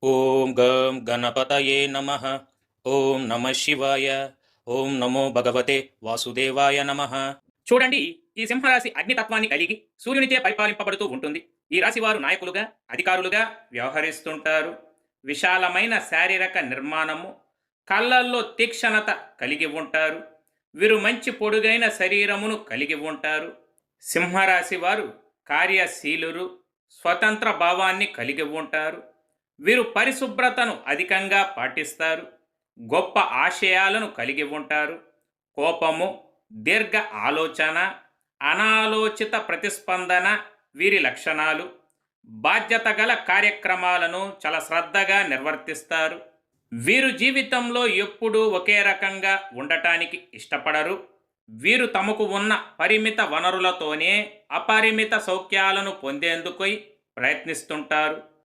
ఓం గం గణపతయే నమః. ఓం నమః శివాయ. ఓం నమో భగవతే వాసుదేవాయ నమః. చూడండి, ఈ సింహరాశి అగ్నితత్వాన్ని కలిగి సూర్యునిచే పరిపాలింపబడుతూ ఉంటుంది. ఈ రాశి వారు నాయకులుగా, అధికారులుగా వ్యవహరిస్తుంటారు. విశాలమైన శారీరక నిర్మాణము, కళ్ళల్లో తీక్షణత కలిగి ఉంటారు. వీరు మంచి పొడుగైన శరీరమును కలిగి ఉంటారు. సింహరాశి వారు కార్యశీలురు, స్వతంత్ర భావాన్ని కలిగి ఉంటారు. వీరు పరిశుభ్రతను అధికంగా పాటిస్తారు. గొప్ప ఆశయాలను కలిగి ఉంటారు. కోపము, దీర్ఘ ఆలోచన, అనాలోచిత ప్రతిస్పందన వీరి లక్షణాలు. బాధ్యత గల కార్యక్రమాలను చాలా శ్రద్ధగా నిర్వర్తిస్తారు. వీరు జీవితంలో ఎప్పుడూ ఒకే రకంగా ఉండటానికి ఇష్టపడరు. వీరు తమకు ఉన్న పరిమిత వనరులతోనే అపరిమిత సౌఖ్యాలను పొందేందుకు ప్రయత్నిస్తుంటారు.